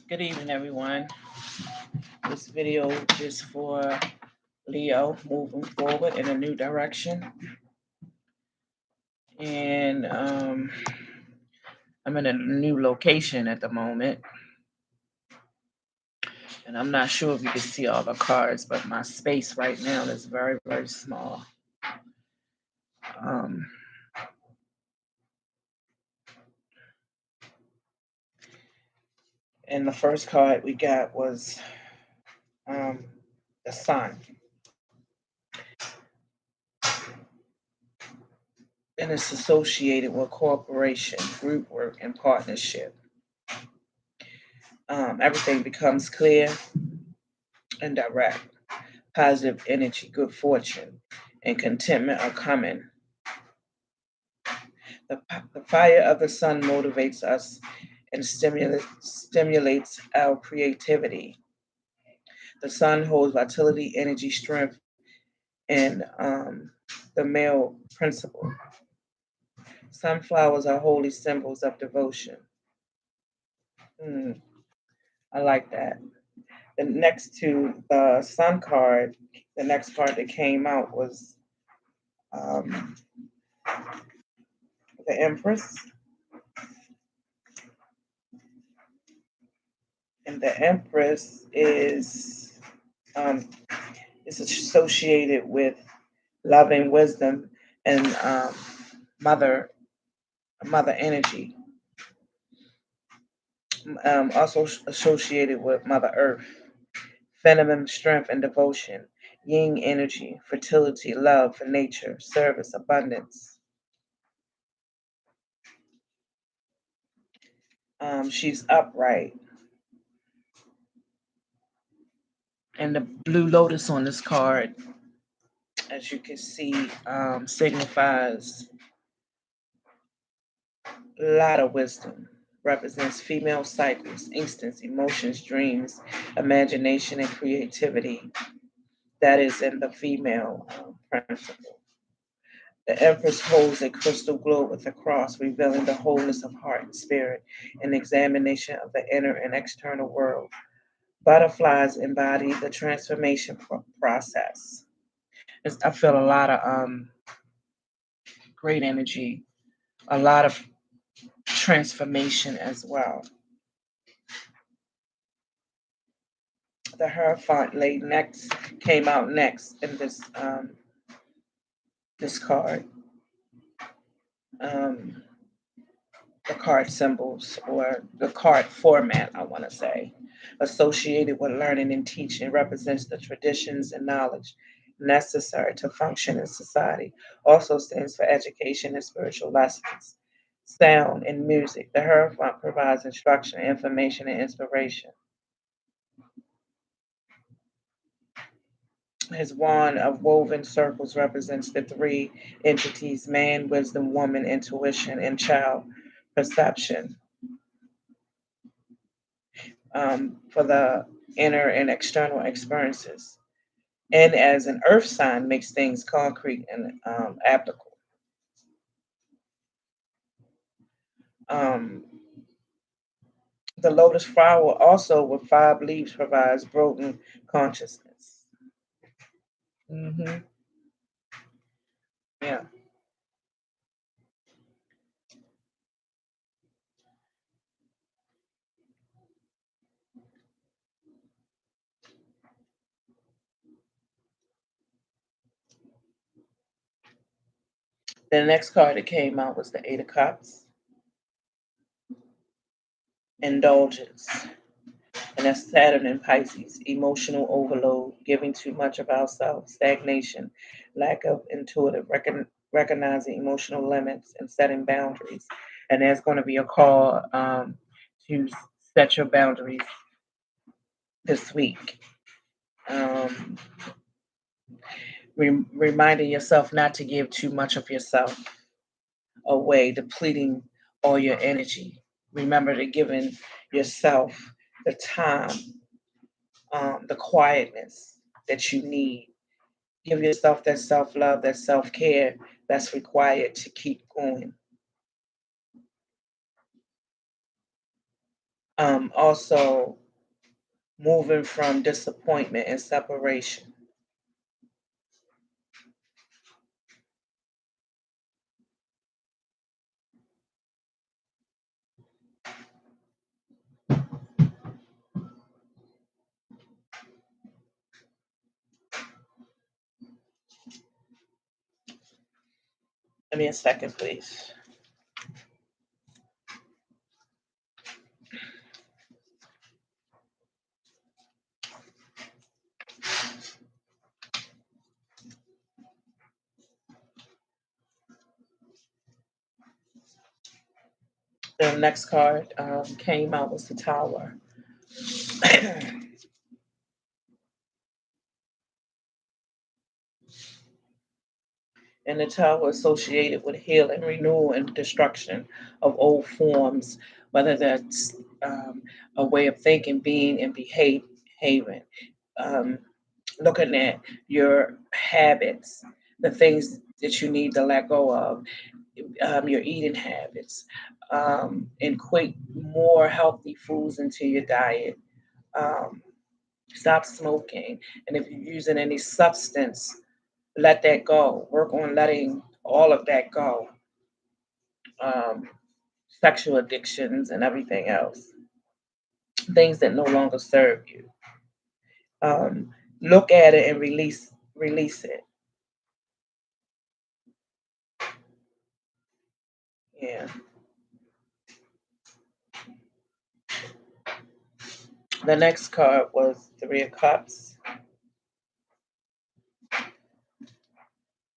Good evening, everyone. This video is for Leo moving forward in a new direction. And I'm in a new location at the moment. And I'm not sure if you can see all the cards, but my space right now is very, very small. Um, and the first card we got was um, the Sun. And it's associated with cooperation, group work, and partnership. Everything becomes clear and direct. Positive energy, good fortune, and contentment are coming. The fire of the sun motivates us and stimulates our creativity. The sun holds vitality, energy, strength, and the male principle. Sunflowers are holy symbols of devotion. Hmm, I like that. The next to the sun card, the next card that came out was um, the Empress. And the Empress um, is associated with love and wisdom and mother mother energy. Also associated with Mother Earth, feminine strength and devotion, yin energy, fertility, love for nature, service, abundance. She's upright. And the blue lotus on this card, as you can see, signifies a lot of wisdom. Represents female cycles, instincts, emotions, dreams, imagination, and creativity. That is in the female principle. The Empress holds a crystal globe with a cross, revealing the wholeness of heart and spirit, an examination of the inner and external world. Butterflies embody the transformation process. I feel a lot of great energy, a lot of transformation as well. The Hierophant lay next came out next in this card. Um, the card symbols or the card format, I want to say, associated with learning and teaching, represents the traditions and knowledge necessary to function in society. Also stands for education and spiritual lessons. Sound and music. The Hierophant provides instruction, information, and inspiration. His wand of woven circles represents the three entities: man, wisdom, woman, intuition, and child perception, for the inner and external experiences. And as an earth sign, makes things concrete and applicable. Um, the lotus flower, also with five leaves, provides broken consciousness. Hmm. Yeah. The next card that came out was the Eight of Cups, indulgence. And that's Saturn in Pisces, emotional overload, giving too much of ourselves, stagnation, lack of intuitive recognizing emotional limits and setting boundaries. And there's going to be a call to set your boundaries this week. Um, reminding yourself not to give too much of yourself away, depleting all your energy. Remember to giving yourself the time, the quietness that you need. Give yourself that self love, that self care that's required to keep going. Also, moving from disappointment and separation. Give me a second, please. The next card came out was the Tower. And the Tower associated with healing, renewal, and destruction of old forms, whether that's a way of thinking, being, and behaving. Um, Looking at your habits, the things that you need to let go of, your eating habits, equate more healthy foods into your diet. Um, Stop smoking. And if you're using any substance, let that go. Work on letting all of that go. Um, Sexual addictions and everything else, things that no longer serve you. Um, Look at it and release it. Yeah. The next card was Three of Cups.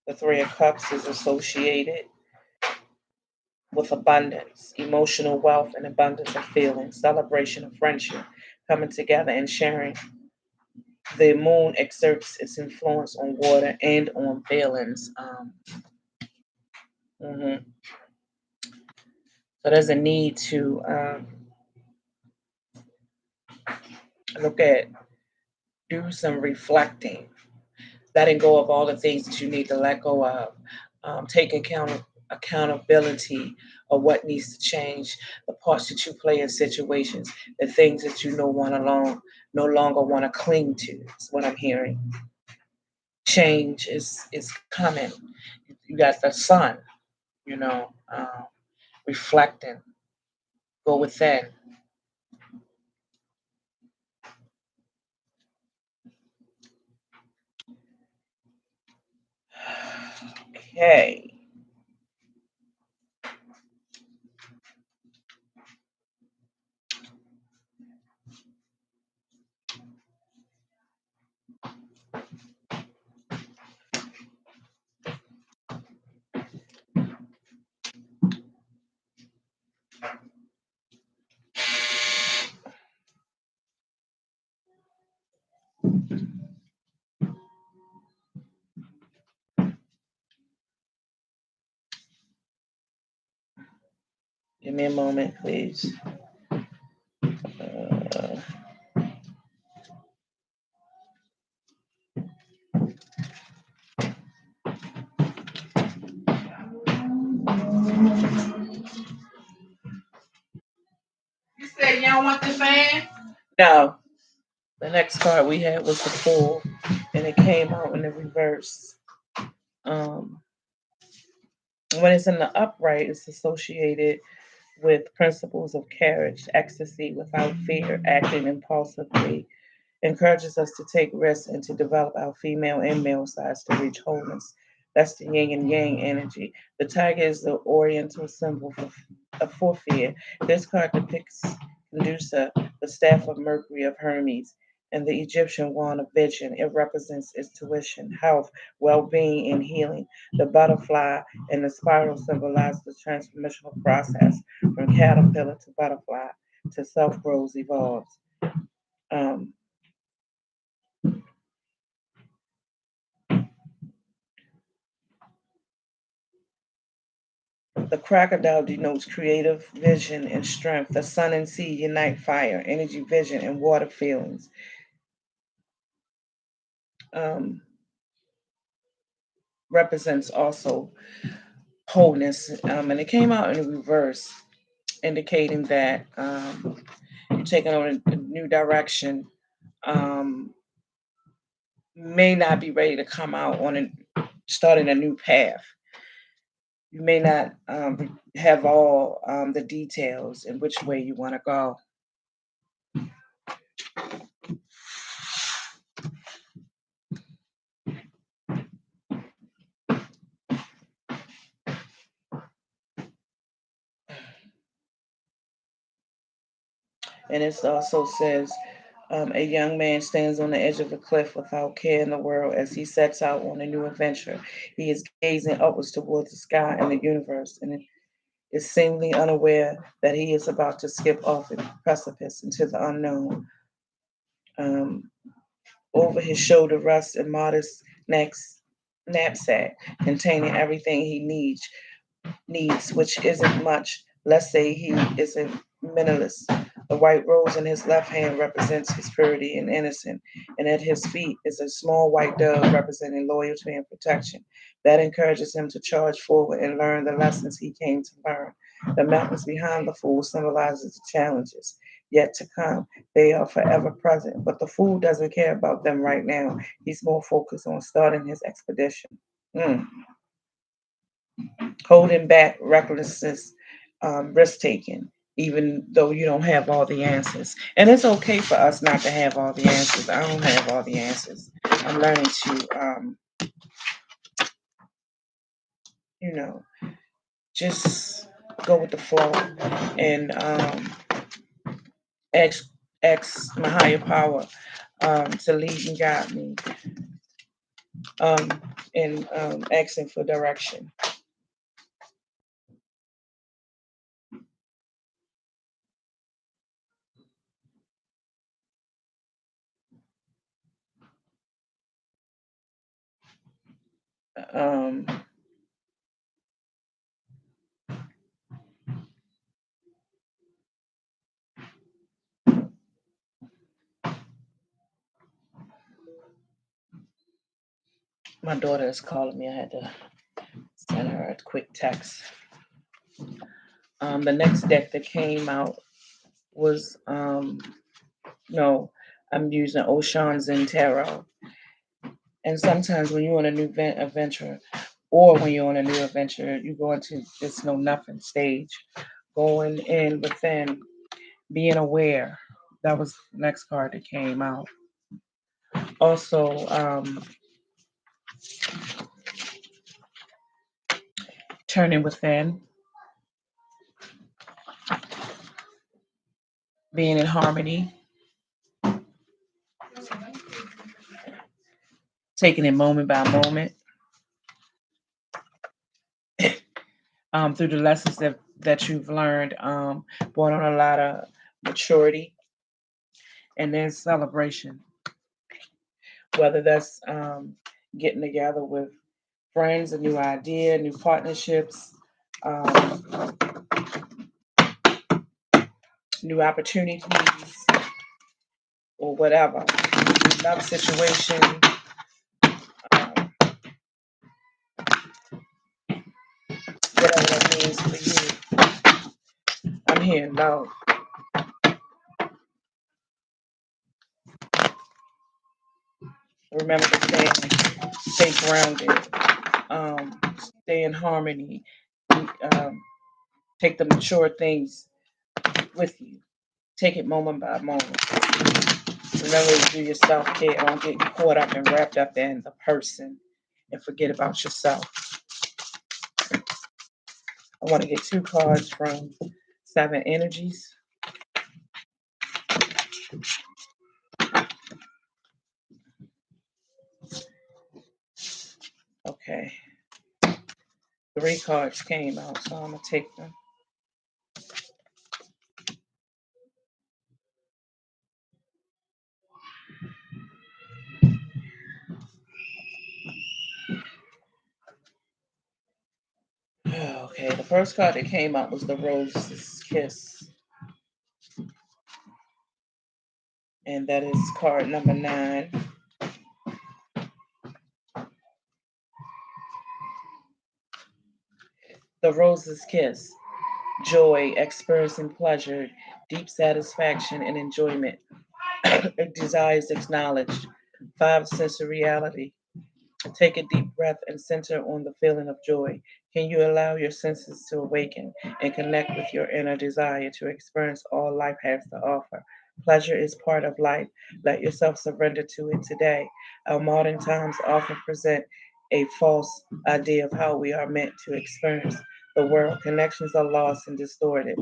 The Three of Cups is associated with abundance, emotional wealth, and abundance of feelings, celebration of friendship, coming together and sharing. The moon exerts its influence on water and on feelings. Mhm. So there's a need to look at, do some reflecting, letting go of all the things that you need to let go of, taking accountability of what needs to change, the parts that you play in situations, the things that you no longer want to cling to. Is what I'm hearing. Change is coming. You got the sun, reflecting. Go within. Okay. Give me a moment, please. Uh, You said y'all want the fan? No. The next card we had was the Fool, and it came out in the reverse. Um, when it's in the upright, it's associated with principles of courage, ecstasy without fear, acting impulsively, encourages us to take risks and to develop our female and male sides to reach wholeness. That's the yin and yang energy. The tiger is the oriental symbol for fear. This card depicts Medusa, the staff of Mercury of Hermes, and the Egyptian wand of vision. It represents intuition, health, well being, and healing. The butterfly and the spiral symbolize the transformational process from caterpillar to butterfly to self grows, evolves. Um, The crocodile denotes creative vision and strength. The sun and sea unite fire, energy, vision, and water feelings. Um, Represents also wholeness. And it came out in reverse, indicating that you're taking on a new direction, um, may not be ready to come out on starting a new path. You may not have all the details in which way you want to go. And it also says a young man stands on the edge of a cliff without care in the world as he sets out on a new adventure. He is gazing upwards towards the sky and the universe, and is seemingly unaware that he is about to skip off a precipice into the unknown. Um, Over his shoulder rests a modest knapsack containing everything he needs, which isn't much. Let's say he is a minimalist. The white rose in his left hand represents his purity and innocence, and at his feet is a small white dove representing loyalty and protection. That encourages him to charge forward and learn the lessons he came to learn. The mountains behind the fool symbolizes the challenges yet to come. They are forever present, but the fool doesn't care about them right now. He's more focused on starting his expedition. Mm. Holding back recklessness, risk taking, even though you don't have all the answers. And it's okay for us not to have all the answers. I don't have all the answers. I'm learning to, you know, just go with the flow and ask, ask my higher power to lead and guide me in asking for direction. Um, my daughter is calling me. I had to send her a quick text. The next deck that came out was no, I'm using Ocean Zen Tarot. And sometimes when you're on a new adventure, or when you're on a new adventure, you go into this know nothing stage, going in within, being aware. That was the next card that came out. Also, turning within, being in harmony, taking it moment by moment, through the lessons that you've learned, brought on a lot of maturity, and then celebration. Whether that's getting together with friends, a new idea, new partnerships, um, new opportunities, or whatever. Love situation, um, whatever that means for you. I'm hearing love. Remember to stay grounded, stay in harmony, um, take the mature things with you. Take it moment by moment. Remember to do your self care. Don't get caught up and wrapped up in the person and forget about yourself. I want to get two cards from Seven Energies. Okay. Three cards came out, so I'm going to take them. Okay, the first card that came out was the Rose's Kiss. And that is card number 9. The Rose's Kiss. joy, experiencing pleasure, deep satisfaction, and enjoyment. Desires acknowledged. Five, sensoriality. Take a deep breath and center on the feeling of joy. Can you allow your senses to awaken and connect with your inner desire to experience all life has to offer? Pleasure is part of life. Let yourself surrender to it today. Our modern times often present a false idea of how we are meant to experience the world. Connections are lost and distorted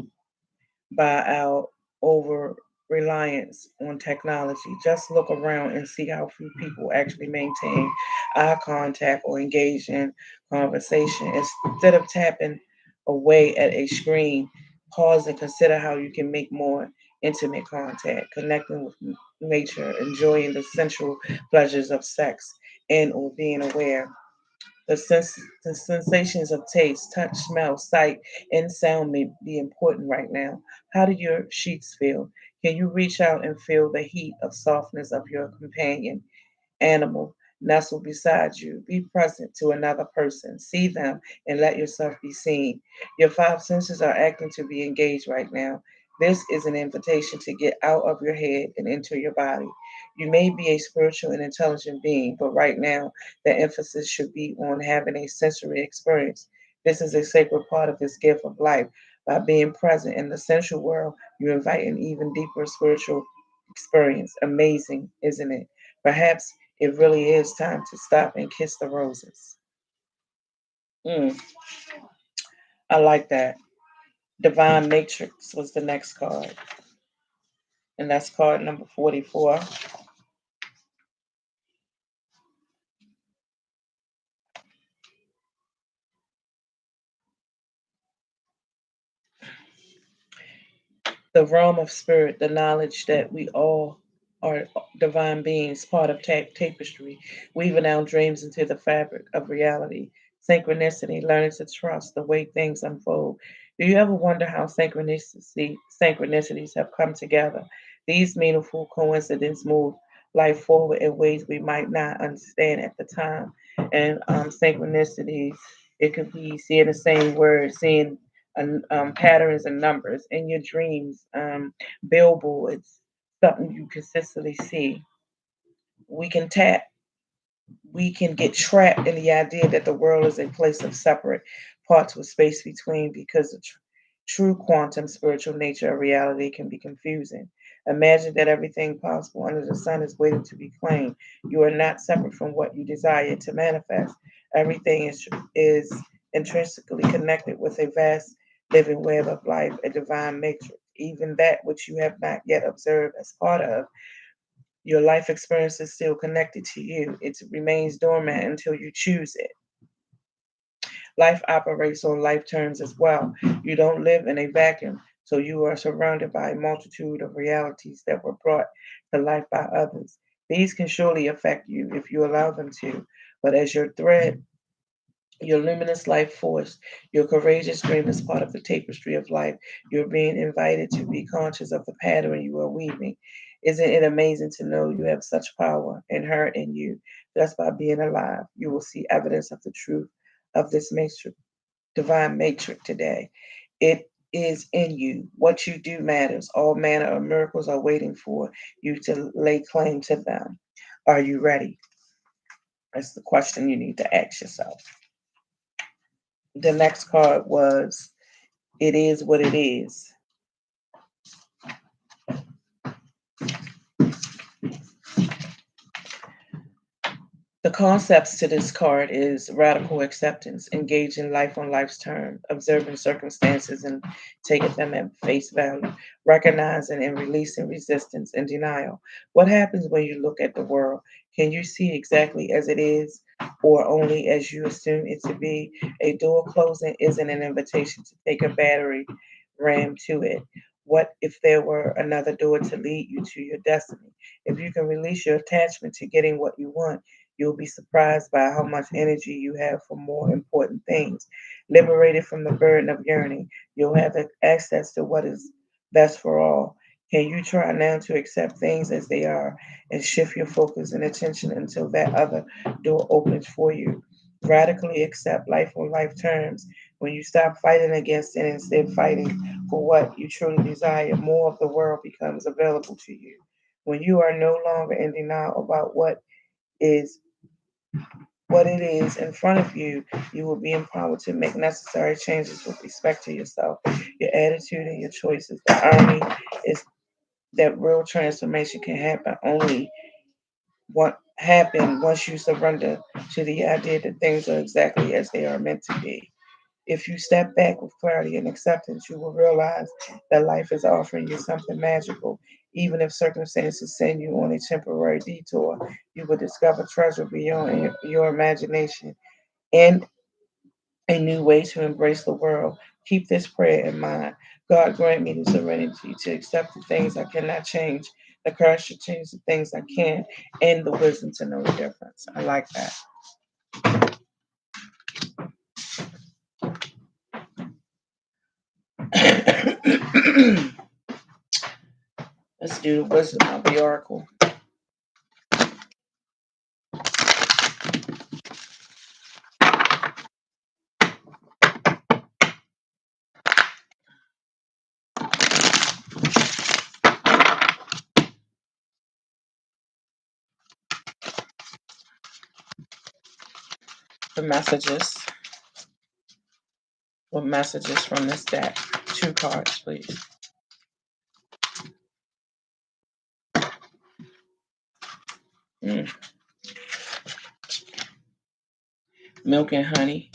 by our over reliance on technology. Just look around and see how few people actually maintain eye contact or engage in conversation. Instead of tapping away at a screen, pause and consider how you can make more intimate contact, connecting with nature, enjoying the sensual pleasures of sex, and or being aware the sensations of taste, touch, smell, sight, and sound may be important right now. How do your sheets feel? Can you reach out and feel the heat of softness of your companion? Animal nestle beside you. Be present to another person. See them and let yourself be seen. Your five senses are acting to be engaged right now. This is an invitation to get out of your head and into your body. You may be a spiritual and intelligent being, but right now the emphasis should be on having a sensory experience. This is a sacred part of this gift of life. By being present in the sensual world, you invite an even deeper spiritual experience. Amazing, isn't it? Perhaps it really is time to stop and kiss the roses. Mm, I like that. Divine Matrix was the next card, and that's card number 44. The realm of spirit, the knowledge that we all are divine beings, part of tapestry, weaving our dreams into the fabric of reality. Synchronicity, learning to trust the way things unfold. Do you ever wonder how synchronicities have come together? These meaningful coincidences move life forward in ways we might not understand at the time. And synchronicities, it could be seeing the same word, seeing patterns and numbers in your dreams, billboards, something you consistently see. We can tap, we can get trapped in the idea that the world is a place of separate parts with space between because the true quantum spiritual nature of reality can be confusing. Imagine that everything possible under the sun is waiting to be claimed. You are not separate from what you desire to manifest. Everything is intrinsically connected with a vast living web of life, a divine matrix. Even that which you have not yet observed as part of your life experience is still connected to you. It remains dormant until you choose it. Life operates on life terms as well. You don't live in a vacuum, so you are surrounded by a multitude of realities that were brought to life by others. These can surely affect you if you allow them to, but as your thread, your luminous life force, your courageous dream is part of the tapestry of life. You're being invited to be conscious of the pattern you are weaving. Isn't it amazing to know you have such power inherent in you? Just by being alive, you will see evidence of the truth of this matrix, divine matrix today. It is in you. What you do matters. All manner of miracles are waiting for you to lay claim to them. Are you ready? That's the question you need to ask yourself. The next card was It Is What It Is. The concepts to this card is radical acceptance, engage in life on life's terms, observing circumstances and taking them at face value, recognizing and releasing resistance and denial. What happens when you look at the world? Can you see exactly as it is or only as you assume it to be? A door closing isn't an invitation to take a battery ram to it. What if there were another door to lead you to your destiny? If you can release your attachment to getting what you want, you'll be surprised by how much energy you have for more important things. Liberated from the burden of yearning, you'll have access to what is best for all. Can you try now to accept things as they are and shift your focus and attention until that other door opens for you? Radically accept life on life terms. When you stop fighting against it and instead fighting for what you truly desire, more of the world becomes available to you. When you are no longer in denial about is what it is in front of you, you will be empowered to make necessary changes with respect to yourself, your attitude, and your choices. The irony is that real transformation can happen once you surrender to the idea that things are exactly as they are meant to be. If you step back with clarity and acceptance, you will realize that life is offering you something magical. Even if circumstances send you on a temporary detour, you will discover treasure beyond your imagination and a new way to embrace the world. Keep this prayer in mind. God grant me the serenity to accept the things I cannot change, the courage to change the things I can, and the wisdom to know the difference. I like that. Let's do the wisdom of the oracle. The messages. What messages from this deck? Two cards, please. Mm. Milk and honey.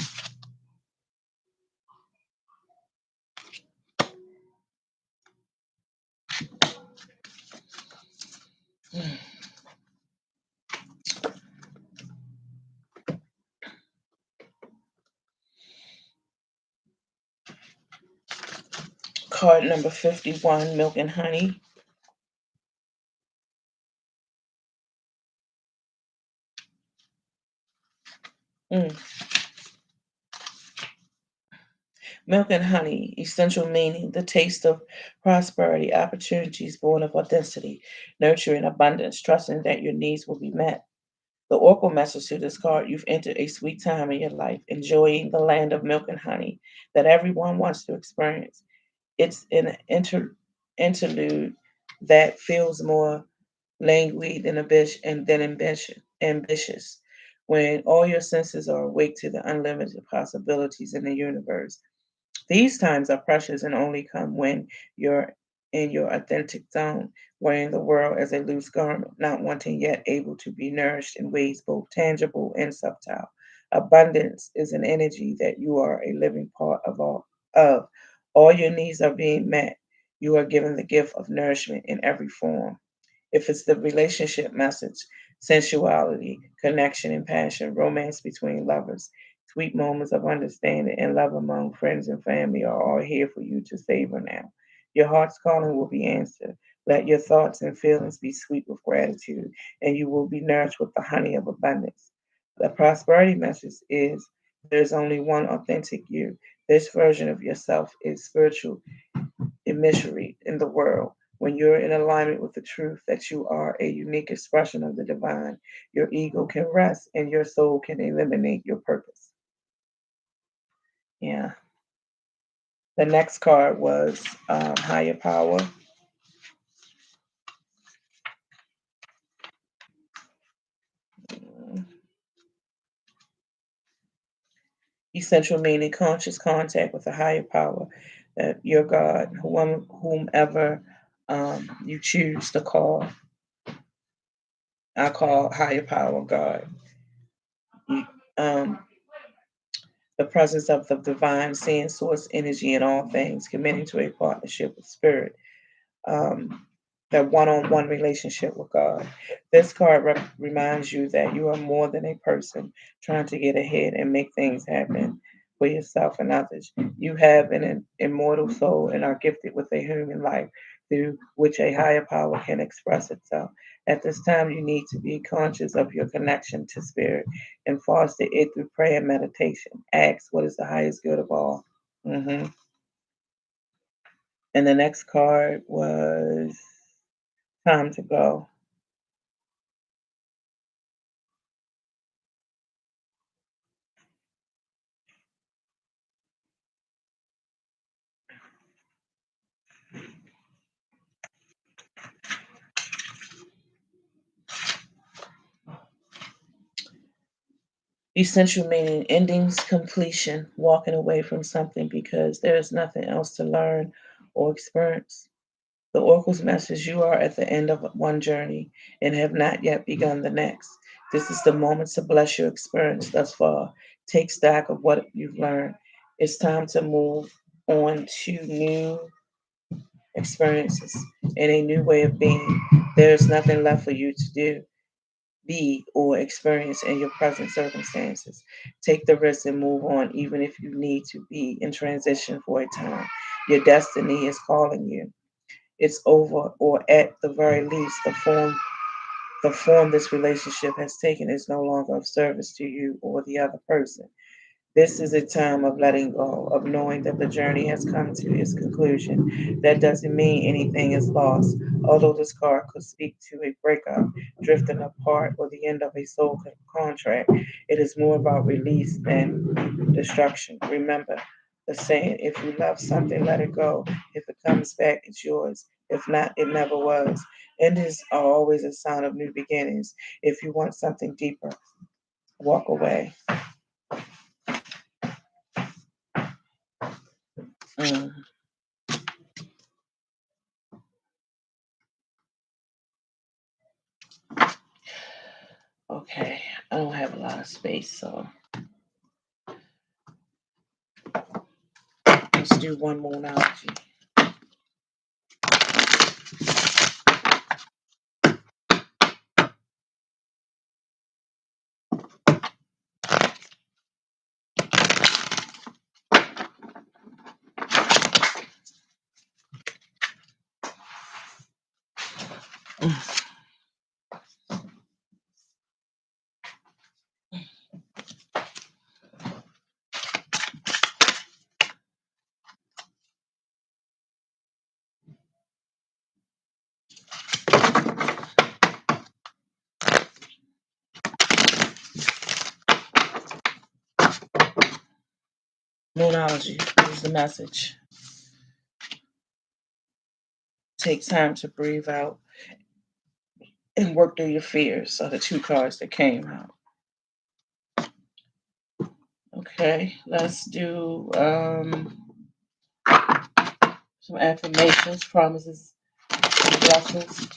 Mm. Card number 51, milk and honey. Mm. Milk and honey, essential meaning, the taste of prosperity, opportunities born of audacity, nurturing abundance, trusting that your needs will be met. The oracle message to this card: you've entered a sweet time in your life, enjoying the land of milk and honey that everyone wants to experience. It's an interlude that feels more languid than ambitious, when all your senses are awake to the unlimited possibilities in the universe. These times are precious and only come when you're in your authentic zone, wearing the world as a loose garment, not wanting yet able to be nourished in ways both tangible and subtle. Abundance is an energy that you are a living part of. All your needs are being met. You are given the gift of nourishment in every form. If it's the relationship message, sensuality, connection and passion, romance between lovers, sweet moments of understanding, and love among friends and family are all here for you to savor now. Your heart's calling will be answered. Let your thoughts and feelings be sweet with gratitude, and you will be nourished with the honey of abundance. The prosperity message is there's only one authentic you. This version of yourself is spiritual immaturity in the world. When you're in alignment with the truth that you are a unique expression of the divine, your ego can rest and your soul can eliminate your purpose. Yeah. The next card was higher power. Mm. Essential meaning conscious contact with a higher power, that your God, whomever you choose to call. I call higher power God. Um, the presence of the divine, seeing source energy in all things, committing to a partnership with spirit, um, that one-on-one relationship with God. This card reminds you that you are more than a person trying to get ahead and make things happen for yourself and others. You have an immortal soul and are gifted with a human life through which a higher power can express itself. At this time, you need to be conscious of your connection to spirit and foster it through prayer and meditation. Ask what is the highest good of all. Hmm. And the next card was time to go. Essential meaning endings, completion, walking away from something because there is nothing else to learn or experience. The oracle's message: you are at the end of one journey and have not yet begun the next. This is the moment to bless your experience thus far. Take stock of what you've learned. It's time to move on to new experiences and a new way of being. There is nothing left for you to do, be, or experience in your present circumstances. Take the risk and move on, even if you need to be in transition for a time. Your destiny is calling you. It's over, or at the very least, the form this relationship has taken is no longer of service to you or the other person. This is a time of letting go, of knowing that the journey has come to its conclusion. That doesn't mean anything is lost, although this card could speak to a breakup, drifting apart, or the end of a soul contract. It is more about release than destruction. Remember the saying: if you love something, let it go. If it comes back, it's yours. If not, it never was. Endings are always a sign of new beginnings. If you want something deeper, walk away. Mm. Okay, I don't have a lot of space, so let's do one more analogy. Moonology is the message. Take time to breathe out and work through your fears. Are the two cards that came out. Okay, let's do some affirmations, promises, and blessings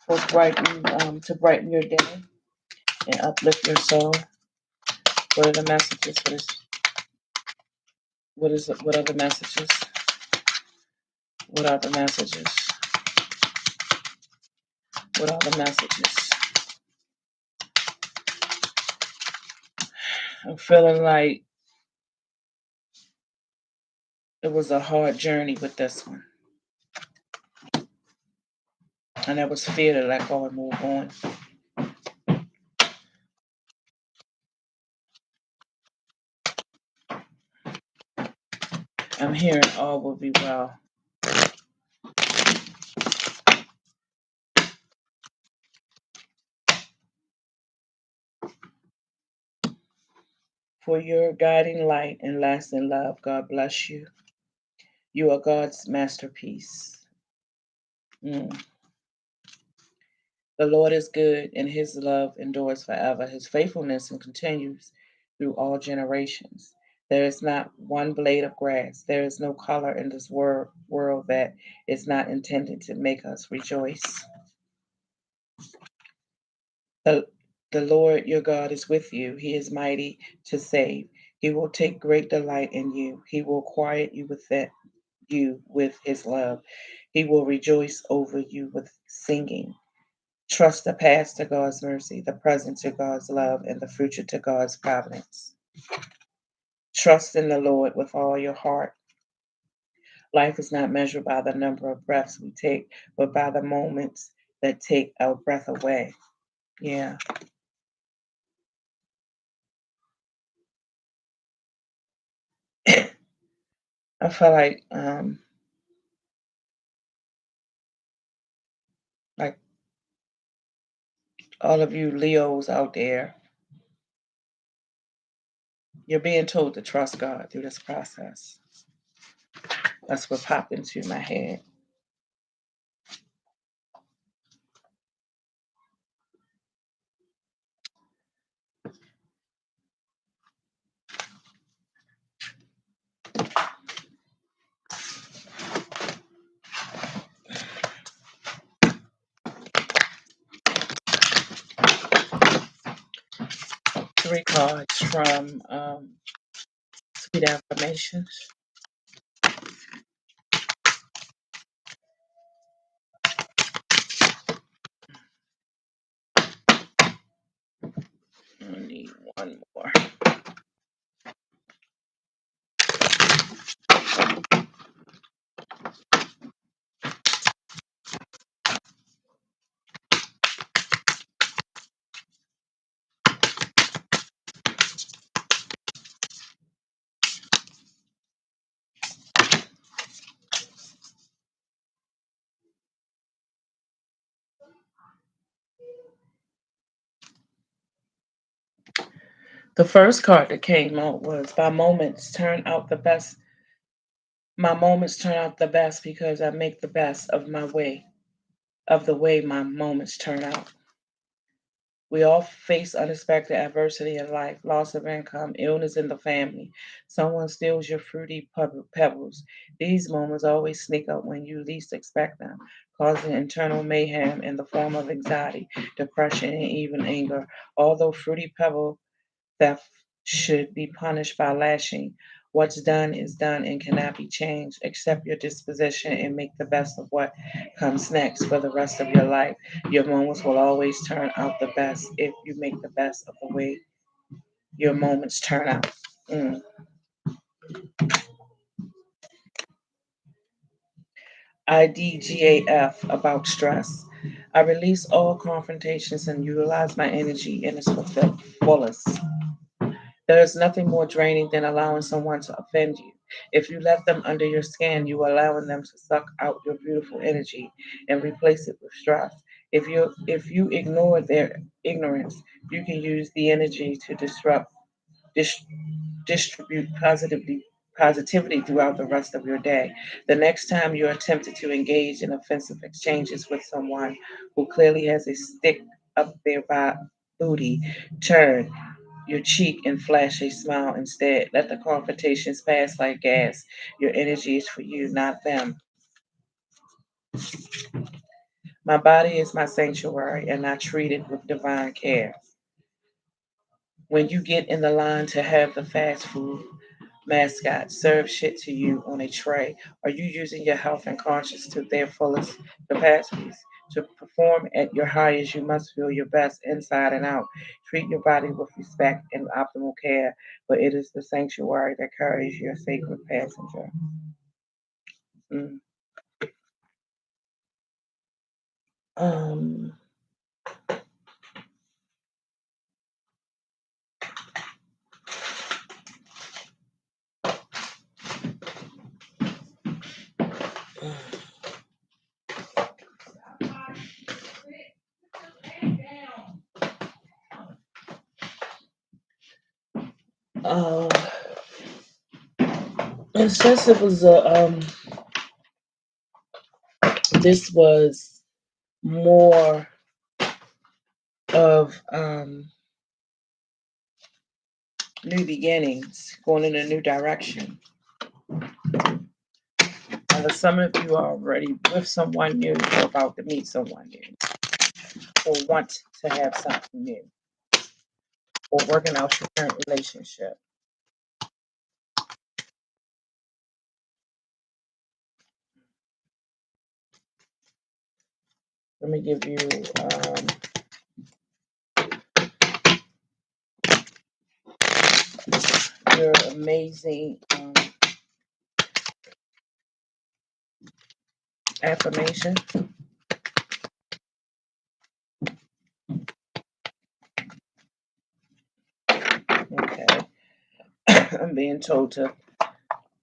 for to brighten your day and uplift your soul. What are the messages for this? What are the messages? What are the messages? What are the messages? I'm feeling like it was a hard journey with this one. And there was fear to let go and move on. I'm hearing all will be well. For your guiding light and lasting love, God bless you. You are God's masterpiece. Mm. The Lord is good, and his love endures forever. His faithfulness continues through all generations. There is not one blade of grass. There is no color in this world that is not intended to make us rejoice. The, the Lord your God is with you. He is mighty to save. He will take great delight in you. He will quiet you with his love. He will rejoice over you with singing. Trust the past to God's mercy, the present to God's love, and the future to God's providence. Trust in the Lord with all your heart. Life is not measured by the number of breaths we take, but by the moments that take our breath away. Yeah. I feel like all of you Leos out there, you're being told to trust God through this process. That's what popped into my head. three cards from Sweet Affirmations. I need one more. The first card that came out was my moments turn out the best. My moments turn out the best because I make the best of the way my moments turn out. We all face unexpected adversity in life, loss of income, illness in the family. Someone steals your fruity pebbles. These moments always sneak up when you least expect them, causing internal mayhem in the form of anxiety, depression, and even anger. Although fruity pebble theft should be punished by lashing. What's done is done and cannot be changed. Accept your disposition and make the best of what comes next for the rest of your life. Your moments will always turn out the best if you make the best of the way your moments turn out. Mm. IDGAF about stress. I release all confrontations and utilize my energy in its fullest. There is nothing more draining than allowing someone to offend you. If you let them under your skin, you are allowing them to suck out your beautiful energy and replace it with stress. If you ignore their ignorance, you can use the energy to dis- distribute positivity throughout the rest of your day. The next time you're tempted to engage in offensive exchanges with someone who clearly has a stick up their booty, turn your cheek and flash a smile instead. Let the confrontations pass like gas. Your energy is for you, not them. My body is my sanctuary, and I treat it with divine care. When you get in the line to have the fast food mascot serve shit to you on a tray, are you using your health and conscience to their fullest capacities? To perform at your highest, you must feel your best inside and out. Treat your body with respect and optimal care, but it is the sanctuary that carries your sacred passenger. Mm. Um, uh, and since it was this was more of new beginnings, going in a new direction. Some of you are already with someone new, or about to meet someone new, or want to have something new, or working out your current relationship. Let me give you your amazing affirmation. Okay. I'm being told to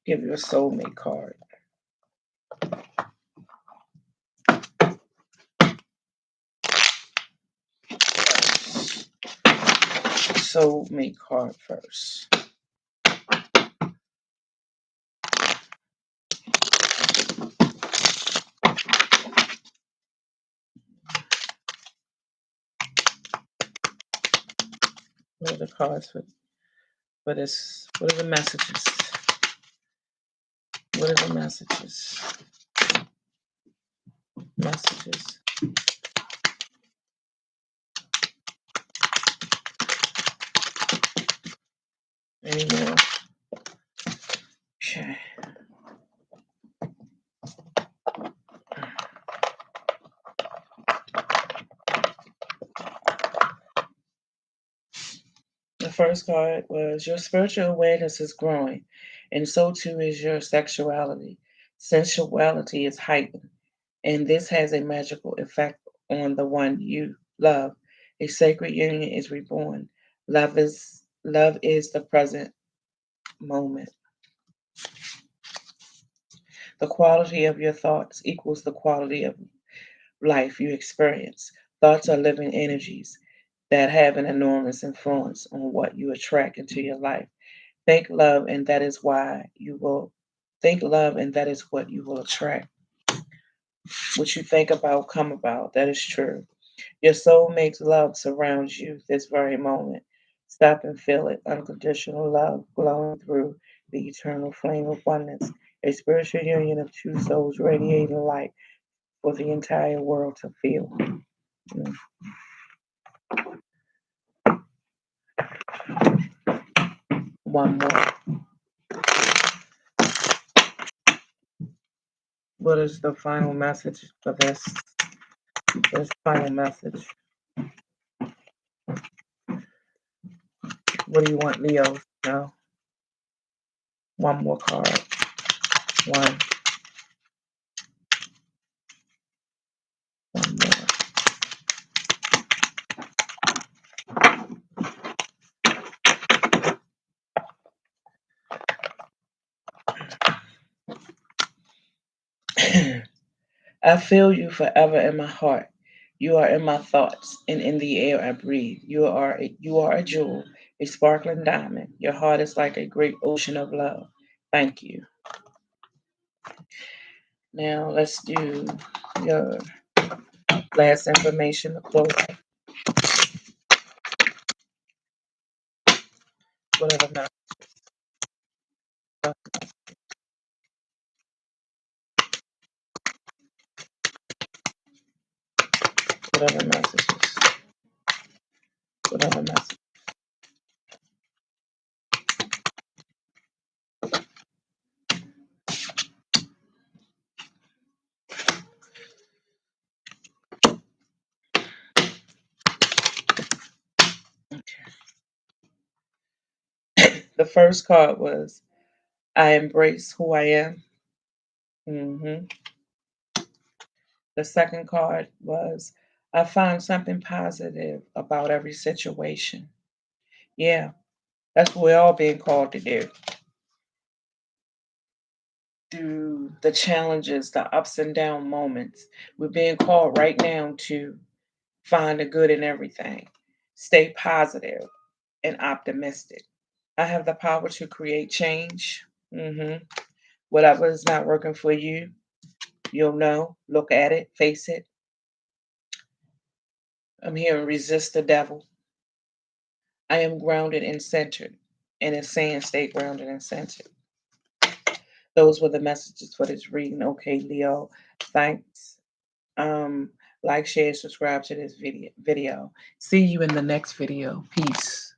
give you a soulmate card. Soulmate card first. What are the cards for this? What are the messages? What are the messages? Messages. anymore. Okay. The first card was your spiritual awareness is growing, and so too is your sexuality. Sensuality is heightened, and this has a magical effect on the one you love. A sacred union is reborn. Love is the present moment. The quality of your thoughts equals the quality of life you experience. Thoughts are living energies that have an enormous influence on what you attract into your life. Think love, and that is why you will think love, and that is what you will attract. What you think about, come about. That is true. Your soulmate's love surrounds you this very moment. Stop and feel it. Unconditional love glowing through the eternal flame of oneness. A spiritual union of two souls radiating light for the entire world to feel. Mm. One more. What is the final message for this final message? What do you want Leo to know? One more card. One more. I feel you forever in my heart. You are in my thoughts and in the air I breathe. You are a jewel, a sparkling diamond. Your heart is like a great ocean of love. Thank you. Now let's do your last information to close out. Whatever message, whatever messages, whatever message. The first card was I embrace who I am. hmm The second card was I find something positive about every situation. Yeah, that's what we're all being called to do. Through the challenges, the ups and down moments, we're being called right now to find the good in everything. Stay positive and optimistic. I have the power to create change. Whatever is not working for you, you'll know. Look at it, face it. I'm here and resist the devil. I am grounded and centered. And it's saying stay grounded and centered. Those were the messages for this reading. Okay, Leo. Thanks. Um, like, share, subscribe to this video. See you in the next video. Peace.